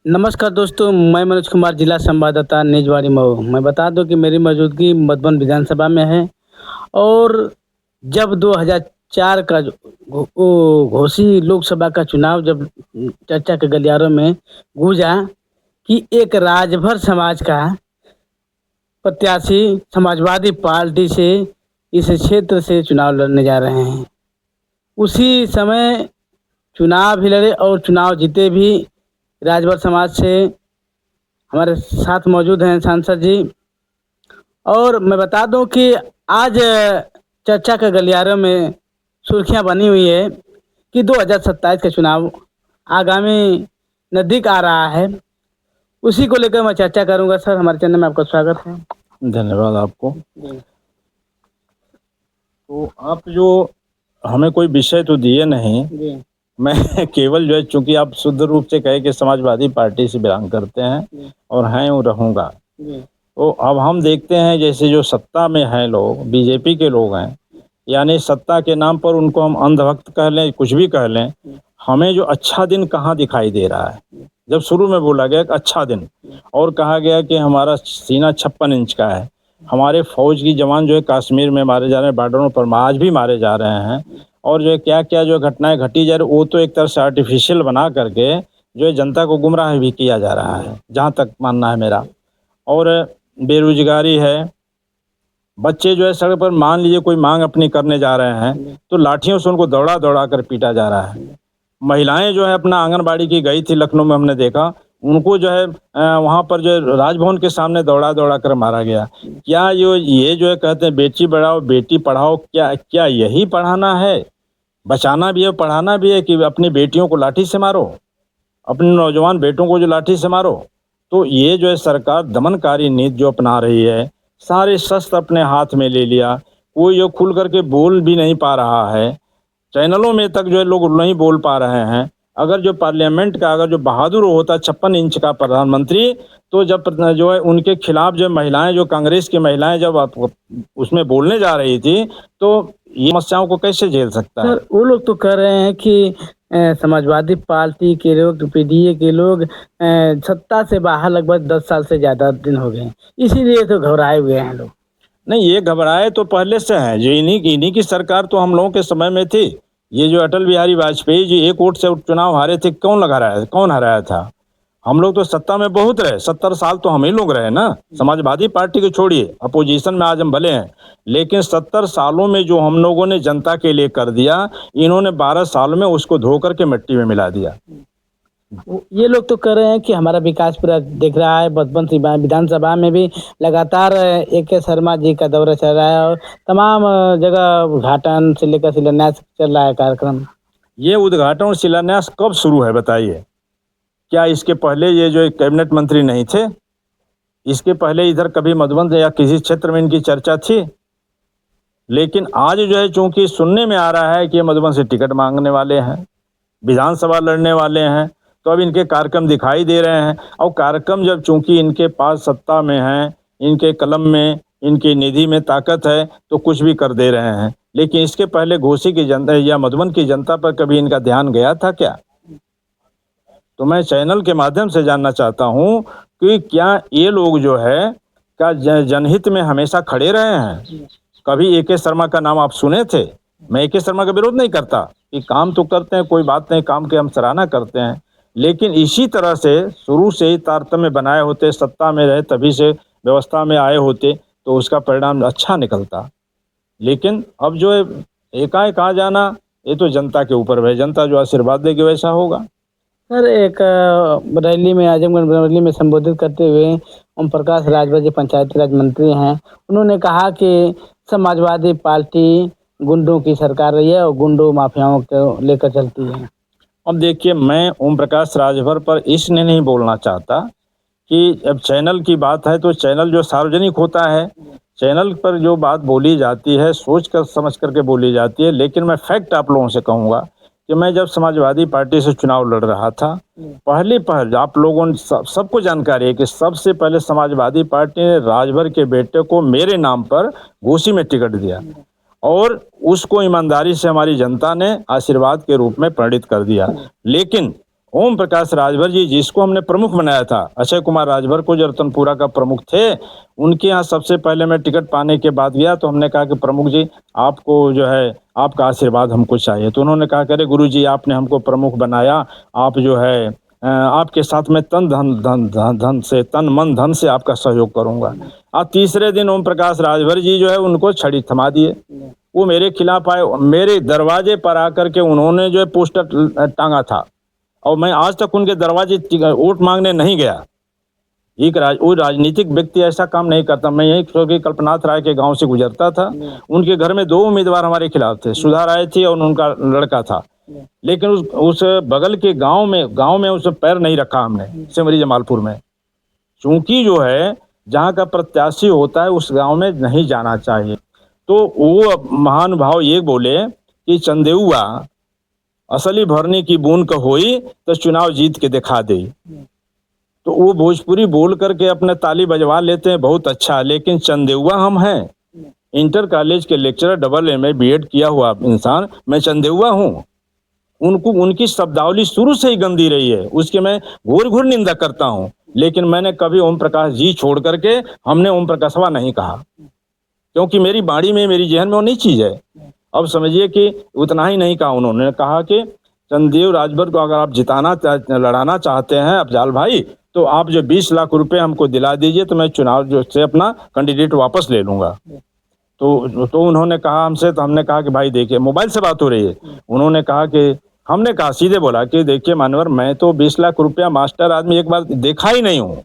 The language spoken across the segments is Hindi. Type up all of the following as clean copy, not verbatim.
नमस्कार दोस्तों, मैं मनोज कुमार, जिला संवाददाता निजवाड़ी मऊ। मैं बता दूं कि मेरी मौजूदगी मधुबन विधानसभा में है और जब 2004 का घोषी लोकसभा का चुनाव जब चर्चा के गलियारों में गूंजा कि एक राजभर समाज का प्रत्याशी समाजवादी पार्टी से इस क्षेत्र से चुनाव लड़ने जा रहे हैं। उसी समय चुनाव भी लड़े और चुनाव जीते भी। राजभर समाज से हमारे साथ मौजूद हैं सांसद जी। और मैं बता दूं कि आज चर्चा के गलियारों में सुर्खियां बनी हुई है कि 2027 का चुनाव आगामी नज़दीक आ रहा है। उसी को लेकर मैं चर्चा करूंगा। सर, हमारे चैनल में आपका स्वागत है। धन्यवाद आपको। तो आप जो हमें कोई विषय तो दिए नहीं जी। मैं केवल जो है, चूंकि आप शुद्ध रूप से कहे कि समाजवादी पार्टी से बिलोंग करते हैं और हैं वो रहूँगा। तो अब हम देखते हैं जैसे जो सत्ता में हैं लोग, बीजेपी के लोग हैं, यानी सत्ता के नाम पर उनको हम अंधभक्त कह लें, कुछ भी कह लें, हमें जो अच्छा दिन कहाँ दिखाई दे रहा है। जब शुरू में बोला गया कि अच्छा दिन, और कहा गया कि हमारा सीना 56 इंच का है, हमारे फौज की जवान जो है कश्मीर में मारे जा रहे हैं, बॉर्डरों पर आज भी मारे जा रहे हैं, और जो है क्या क्या जो घटनाएं घटी जा रही, वो तो एक तरह से आर्टिफिशियल बना करके जो है जनता को गुमराह भी किया जा रहा है, जहाँ तक मानना है मेरा। और बेरोजगारी है, बच्चे जो है सड़क पर मान लीजिए कोई मांग अपनी करने जा रहे हैं तो लाठियों से उनको दौड़ा दौड़ा कर पीटा जा रहा है। महिलाएं जो है अपना आंगनबाड़ी की गई थी लखनऊ में, हमने देखा उनको जो है वहाँ पर जो है राजभवन के सामने दौड़ा दौड़ा कर मारा गया। क्या ये जो है कहते हैं बेटी बढ़ाओ बेटी पढ़ाओ, क्या क्या यही पढ़ाना है? बचाना भी है पढ़ाना भी है कि अपनी बेटियों को लाठी से मारो, अपने नौजवान बेटों को जो लाठी से मारो? तो ये जो है सरकार दमनकारी नीति जो अपना रही है, सारे शस्त्र अपने हाथ में ले लिया, कोई जो खुल करके बोल भी नहीं पा रहा है, चैनलों में तक जो है लोग नहीं बोल पा रहे हैं। अगर जो पार्लियामेंट का अगर जो बहादुर होता 56 इंच का प्रधानमंत्री, तो जब जो है उनके खिलाफ जो महिलाएं, जो कांग्रेस की महिलाएं जब उसमें बोलने जा रही थी, तो ये समस्याओं को कैसे झेल सकता है? सर, वो लोग तो कह रहे हैं कि समाजवादी पार्टी के लोग, पीडीए के लोग सत्ता से बाहर लगभग 10 साल से ज़्यादा दिन हो गए हैं, इसीलिए तो घबराए हुए हैं लोग। नहीं, ये घबराए तो पहले से हैं, जो इन्हीं की सरकार तो हम लोगों के समय में थी। ये जो अटल बिहारी वाजपेयी जी 1 वोट से चुनाव हारे थे, कौन हराया था? हम लोग तो सत्ता में बहुत रहे, 70 साल तो हम ही लोग रहे ना। समाजवादी पार्टी को छोड़िए, अपोजिशन में आज हम भले हैं, लेकिन 70 सालों में जो हम लोगों ने जनता के लिए कर दिया, इन्होंने 12 साल में उसको धो करके मिट्टी में मिला दिया। ये लोग तो कह रहे हैं कि हमारा विकास पूरा दिख रहा है। मधुबन विधानसभा में भी लगातार AK शर्मा जी का दौरा चल रहा है और तमाम जगह उद्घाटन से लेकर शिलान्यास चल रहा है कार्यक्रम। ये उद्घाटन और शिलान्यास कब शुरू है बताइए? क्या इसके पहले ये जो कैबिनेट मंत्री नहीं थे? इसके पहले इधर कभी मधुबन या किसी क्षेत्र में इनकी चर्चा थी? लेकिन आज जो है चूंकि सुनने में आ रहा है कि ये मधुबन से टिकट मांगने वाले हैं, विधानसभा लड़ने वाले हैं, तो अब इनके कार्यक्रम दिखाई दे रहे हैं। और कार्यक्रम जब चूंकि इनके पास सत्ता में हैं, इनके कलम में, इनकी निधि में ताकत है, तो कुछ भी कर दे रहे हैं। लेकिन इसके पहले घोसी की जनता या मधुबन की जनता पर कभी इनका ध्यान गया था क्या? तो मैं चैनल के माध्यम से जानना चाहता हूं कि क्या ये लोग जो है क्या जनहित में हमेशा खड़े रहे हैं? कभी AK शर्मा का नाम आप सुने थे? मैं AK शर्मा का विरोध नहीं करता कि काम तो करते हैं, कोई बात नहीं, काम की हम सराहना करते हैं, लेकिन इसी तरह से शुरू से ही तारतम्य बनाए होते, सत्ता में रहे तभी से व्यवस्था में आए होते, तो उसका परिणाम अच्छा निकलता। लेकिन अब जो है एकाएक आ जाना, ये तो जनता के ऊपर है, जनता जो आशीर्वाद देगी वैसा होगा। सर, एक रैली में, आजमगढ़ रैली में संबोधित करते हुए ओम प्रकाश राजभर जी पंचायती राज मंत्री हैं, उन्होंने कहा कि समाजवादी पार्टी गुंडों की सरकार रही है और गुंडों माफियाओं को लेकर चलती है। अब देखिए, मैं ओम प्रकाश राजभर पर इसलिए नहीं बोलना चाहता कि अब चैनल की बात है तो चैनल जो सार्वजनिक होता है, चैनल पर जो बात बोली जाती है सोच कर समझ करके बोली जाती है। लेकिन मैं फैक्ट आप लोगों से कहूँगा कि मैं जब समाजवादी पार्टी से चुनाव लड़ रहा था, पहले आप लोगों ने सबको जानकारी है कि सबसे पहले समाजवादी पार्टी ने राजभर के बेटे को मेरे नाम पर घोसी में टिकट दिया और उसको ईमानदारी से हमारी जनता ने आशीर्वाद के रूप में प्रणित कर दिया। लेकिन ओम प्रकाश राजभर जी, जिसको हमने प्रमुख बनाया था, अक्षय कुमार राजभर को जो रतनपुरा का प्रमुख थे, उनके यहाँ सबसे पहले मैं टिकट पाने के बाद गया तो हमने कहा कि प्रमुख जी, आपको जो है आपका आशीर्वाद हमको चाहिए। तो उन्होंने कहा कि अरे गुरु जी, आपने हमको प्रमुख बनाया, आप जो है आपके साथ में तन मन धन से आपका सहयोग करूंगा। और तीसरे दिन ओम प्रकाश राजभर जी जो है उनको छड़ी थमा दिए। वो मेरे खिलाफ आए, मेरे दरवाजे पर आकर के उन्होंने जो है पोस्टर टांगा था, और मैं आज तक उनके दरवाजे वोट मांगने नहीं गया। वो राजनीतिक व्यक्ति ऐसा काम नहीं करता। मैं यही क्योंकि कल्पनाथ राय के गांव से गुजरता था, उनके घर में 2 उम्मीदवार हमारे खिलाफ थे, सुधा राय थी और उनका लड़का था, लेकिन उस बगल के गांव में उसे पैर नहीं रखा हमने, सिमरी जमालपुर में। चूंकि जो है जहाँ का प्रत्याशी होता है उस गांव में नहीं जाना चाहिए। तो वो महानुभाव ये बोले कि चंदेउआ असली भरने की बूंद का होई तो चुनाव जीत के दिखा दे। तो वो भोजपुरी बोल करके अपने ताली बजवा लेते हैं, बहुत अच्छा, लेकिन चंदेउआ हम हैं। इंटर कॉलेज के लेक्चरर, डबल MA BEd किया हुआ इंसान, मैं चंदेउआ हूँ। उनकी शब्दावली शुरू से ही गंदी रही है, उसकी मैं घोर निंदा करता हूँ, लेकिन मैंने कभी ओम प्रकाश जी छोड़ करके हमने ओम प्रकाशवा नहीं कहा, क्योंकि मेरी बाड़ी में, मेरी जहन में वो नहीं चीज है। अब समझिए कि उतना ही नहीं कहा, उन्होंने कहा कि चंदेउ राजभर को अगर आप लड़ाना चाहते हैं अफजाल भाई, तो आप जो 20 लाख रुपए हमको दिला दीजिए तो मैं चुनाव जो से अपना कैंडिडेट वापस ले लूंगा। तो उन्होंने कहा हमसे, तो हमने कहा कि भाई देखिए, मोबाइल से बात हो रही है, उन्होंने कहा कि हमने कहा, सीधे बोला कि देखिए मानवर, मैं तो 20 लाख रुपया मास्टर आदमी एक बार देखा ही नहीं हूँ,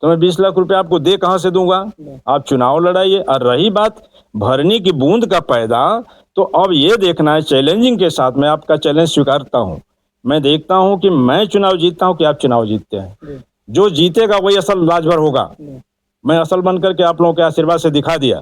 तो मैं 20 लाख रुपया आपको दे कहाँ से दूंगा? आप चुनाव लड़ाइए। और रही बात भरनी की बूंद का पैदा, तो अब ये देखना है, चैलेंजिंग के साथ मैं आपका चैलेंज स्वीकारता हूँ। मैं देखता हूँ कि मैं चुनाव जीतता हूँ कि आप चुनाव जीतते हैं। जो जीतेगा वही असल राजभर होगा। मैं असल बन करके आप लोगों के आशीर्वाद से दिखा दिया,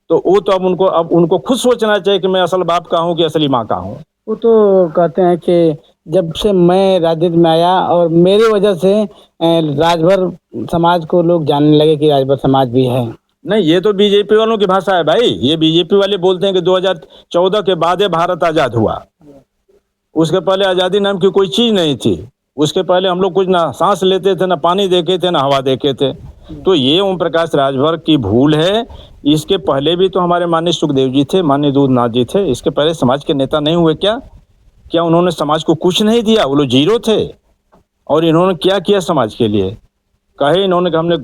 तो वो तो अब उनको खुद सोचना चाहिए कि मैं असल बाप का हूँ कि असली माँ का हूँ। वो तो कहते हैं कि जब से मैं राजनीति में आया और मेरी वजह से राजभर समाज को लोग जानने लगे कि राजभर समाज भी है। नहीं, ये तो बीजेपी वालों की भाषा है भाई। ये बीजेपी वाले बोलते हैं कि 2014 के बाद ये भारत आजाद हुआ, उसके पहले आजादी नाम की कोई चीज नहीं थी। उसके पहले हम लोग कुछ ना सांस लेते थे, ना पानी देखे थे, ना हवा देखे थे। तो ये ओम प्रकाश राजभर की भूल है। इसके पहले भी तो हमारे माननीय सुखदेव जी थे, माननीय दूधनाथ जी थे। इसके पहले समाज के नेता नहीं हुए क्या उन्होंने समाज को कुछ नहीं दिया? वो लोग जीरो थे। और इन्होंने क्या किया समाज के लिए? कहे इन्होंने कि हमने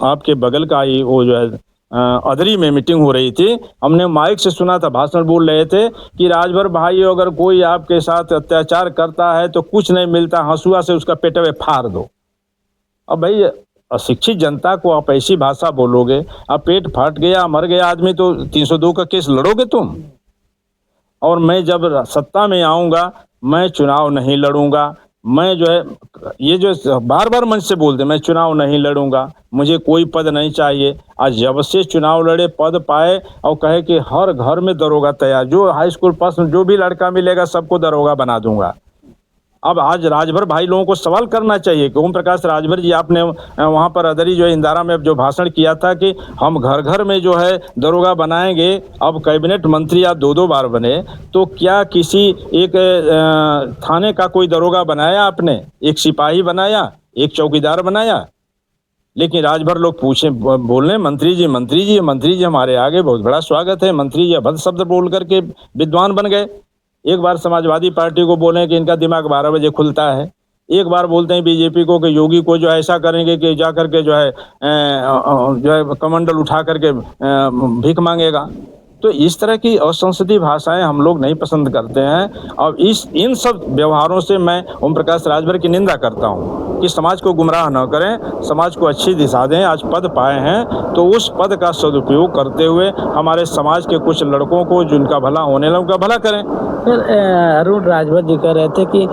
आपके बगल का ही वो जो है अदरी में मीटिंग हो रही थी, हमने माइक से सुना था, भाषण बोल रहे थे कि राजभर भाई, अगर कोई आपके साथ अत्याचार करता है तो कुछ नहीं मिलता, हंसुआ से उसका पेट में फाड़ दो। अब भाई, अशिक्षित जनता को आप ऐसी भाषा बोलोगे, अब पेट फट गया, मर गया आदमी, तो 302 का केस लड़ोगे तुम? और मैं जब सत्ता में आऊंगा, मैं चुनाव नहीं लड़ूंगा। मैं जो है, ये जो बार बार मंच से बोलते, मैं चुनाव नहीं लड़ूंगा, मुझे कोई पद नहीं चाहिए। आज जब से चुनाव लड़े, पद पाए, और कहे कि हर घर में दरोगा तैयार, जो हाई स्कूल पास जो भी लड़का मिलेगा सबको दरोगा बना दूंगा। अब आज राजभर भाई लोगों को सवाल करना चाहिए कि ओम प्रकाश राजभर जी, आपने वहाँ पर अदरी जो है इंदारा में जो भाषण किया था कि हम घर घर में जो है दरोगा बनाएंगे, अब कैबिनेट मंत्री आप 2-2 बार बने, तो क्या किसी एक थाने का कोई दरोगा बनाया आपने? एक सिपाही बनाया, एक चौकीदार बनाया? लेकिन राजभर लोग पूछे, बोलने मंत्री जी हमारे आगे बहुत बड़ा स्वागत है, मंत्री जी अभद्र शब्द बोल करके विद्वान बन गए। एक बार समाजवादी पार्टी को बोले कि इनका दिमाग 12 बजे खुलता है। एक बार बोलते हैं बीजेपी को कि योगी को जो ऐसा करेंगे कि जा करके जो है कमंडल उठा करके भीख मांगेगा। तो इस तरह की असंसदीय भाषाएं हम लोग नहीं पसंद करते हैं। और इन सब व्यवहारों से मैं ओम प्रकाश राजभर की निंदा करता हूं कि समाज को गुमराह न करें, समाज को अच्छी दिशा दें। आज पद पाए हैं तो उस पद का सदुपयोग करते हुए हमारे समाज के कुछ लड़कों को जिनका भला होने लगा उनका भला करें। फिर अरुण राजभर जी कह रहे थे कि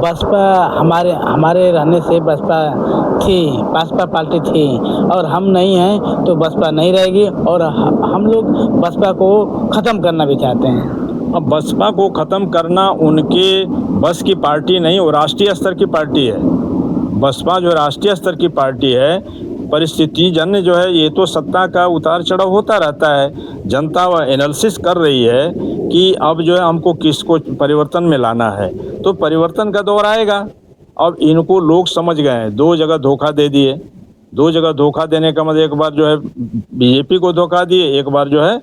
बसपा हमारे रहने से बसपा पार्टी थी, और हम नहीं हैं तो बसपा नहीं रहेगी, और हम लोग बसपा को खत्म करना भी चाहते हैं। अब बसपा को खत्म करना उनके बस की पार्टी नहीं, वो राष्ट्रीय स्तर की पार्टी है। बसपा जो राष्ट्रीय स्तर की पार्टी है, परिस्थिति जन्य जो है, ये तो सत्ता का उतार चढ़ाव होता रहता है। जनता वह एनालिसिस कर रही है कि अब जो है हमको किसको परिवर्तन में लाना है, तो परिवर्तन का दौर आएगा। अब इनको लोग समझ गए हैं, 2 जगह धोखा दे दिए। 2 जगह धोखा देने का मतलब एक बार जो है बीजेपी को धोखा दिए, एक बार जो है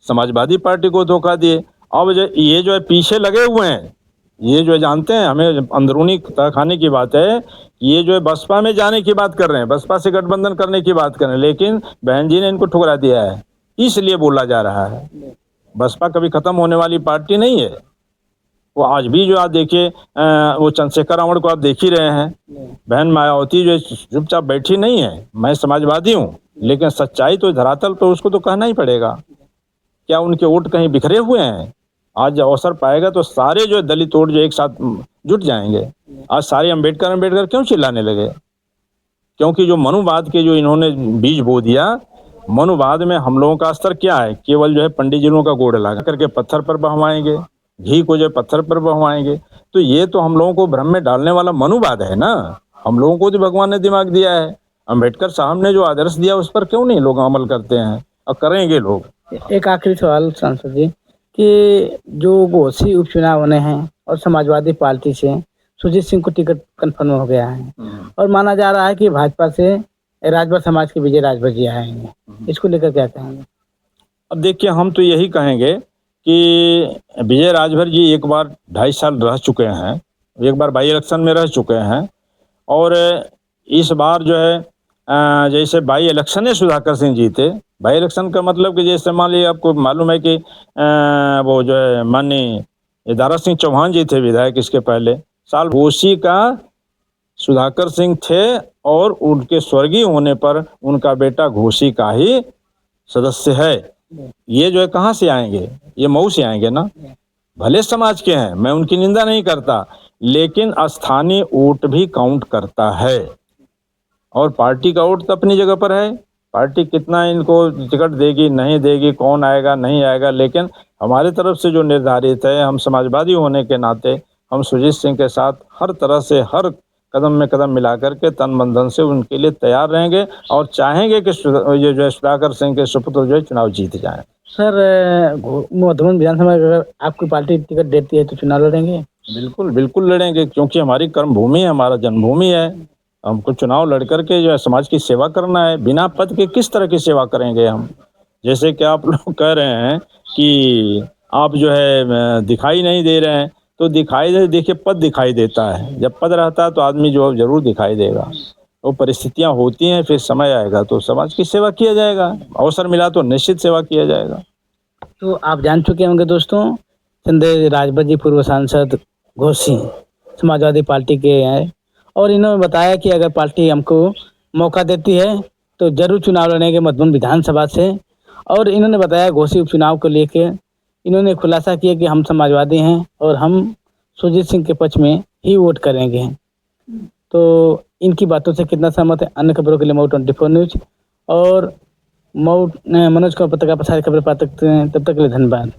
समाजवादी पार्टी को धोखा दिए। अब जो ये जो है पीछे लगे हुए हैं, ये जो है जानते हैं, हमें अंदरूनी तहखाने की बात है, ये जो है बसपा में जाने की बात कर रहे हैं, बसपा से गठबंधन करने की बात कर रहे हैं, लेकिन बहन जी ने इनको ठुकरा दिया है, इसलिए बोला जा रहा है। बसपा कभी खत्म होने वाली पार्टी नहीं है। वो आज भी जो आप देखिए वो चंद्रशेखर रावण को आप देख ही रहे हैं, बहन मायावती जो चुपचाप बैठी नहीं है, मैं समाजवादी हूँ, लेकिन सच्चाई तो धरातल पर उसको तो कहना ही पड़ेगा। क्या उनके वोट कहीं बिखरे हुए हैं? आज अवसर पाएगा तो सारे जो दलित वोट जो एक साथ जुट जाएंगे। आज सारे अम्बेडकर अम्बेडकर क्यों चिल्लाने लगे? क्योंकि जो मनुवाद के जो इन्होंने बीज बो दिया, मनुवाद में हम लोगों का स्तर क्या है? केवल जो है पंडित जी लोगों का गोड़ लगा करके पत्थर पर बहवाएंगे, घी को जो पत्थर पर बहवाएंगे। तो ये तो हम लोगों को भ्रम में डालने वाला मनुवाद है ना। हम लोगों को तो भगवान ने दिमाग दिया है, अम्बेडकर साहब ने जो आदर्श दिया उस पर क्यों नहीं लोग अमल करते हैं और करेंगे लोग। एक आखिरी सवाल सांसद जी, कि जो घोसी उपचुनाव होने हैं और समाजवादी पार्टी से सुजीत सिंह को टिकट कंफर्म हो गया है और माना जा रहा है कि भाजपा से राजभर समाज के विजय राजभर जी आएंगे, इसको लेकर क्या कहेंगे? अब देखिए, हम तो यही कहेंगे कि विजय राजभर जी एक बार 2.5 साल रह चुके हैं, एक बार बाई इलेक्शन में रह चुके हैं, और इस बार जो है जैसे बाई इलेक्शन सुधाकर सिंह जीते। बाई इलेक्शन का मतलब कि जैसे मान लीजिए आपको मालूम है कि वो जो है माननीय दारा सिंह चौहान जी थे विधायक, इसके पहले साल घोसी का सुधाकर सिंह थे, और उनके स्वर्गीय होने पर उनका बेटा घोसी का ही सदस्य है। ये जो है कहाँ से आएंगे? ये मऊ से आएंगे ना। भले समाज के हैं, मैं उनकी निंदा नहीं करता, लेकिन स्थानीय वोट भी काउंट करता है, और पार्टी का वोट तो अपनी जगह पर है। पार्टी कितना इनको टिकट देगी नहीं देगी, कौन आएगा नहीं आएगा, लेकिन हमारी तरफ से जो निर्धारित है, हम समाजवादी होने के नाते हम सुजीत सिंह के साथ हर तरह से हर कदम में कदम मिलाकर के तन मन धन से उनके लिए तैयार रहेंगे, और चाहेंगे कि ये जो है सुधाकर सिंह के सुपुत्र जो है चुनाव जीत जाएं। सर, मधुबन विधानसभा अगर आपकी पार्टी टिकट देती है तो चुनाव लड़ेंगे? बिल्कुल बिल्कुल लड़ेंगे, क्योंकि हमारी कर्मभूमि है, हमारा जन्मभूमि है। हमको चुनाव लड़ करके जो है समाज की सेवा करना है। बिना पद के किस तरह की सेवा करेंगे हम? जैसे कि आप लोग कह रहे हैं कि आप जो है दिखाई नहीं दे रहे हैं, तो दिखाई दे, देखिए पद दिखाई देता है, जब पद रहता है तो आदमी जो जरूर दिखाई देगा। वो परिस्थितियां होती हैं, फिर समय आएगा तो समाज की सेवा किया जाएगा, अवसर मिला तो निश्चित सेवा किया जाएगा। तो आप जान चुके होंगे दोस्तों, चंदेल राजभर जी पूर्व सांसद घोसी समाजवादी पार्टी के हैं, और इन्होंने बताया कि अगर पार्टी हमको मौका देती है तो जरूर चुनाव लड़ेंगे मधुबन विधानसभा से। और इन्होंने बताया घोसी उपचुनाव को लेकर इन्होंने खुलासा किया कि हम समाजवादी हैं और हम सुजीत सिंह के पक्ष में ही वोट करेंगे। तो इनकी बातों से कितना सहमत है? अन्य खबरों के लिए मऊ 24 न्यूज और मऊ मनोज को पत्रकार प्रसारित खबरें पा सकते हैं। तब तक के लिए धन्यवाद।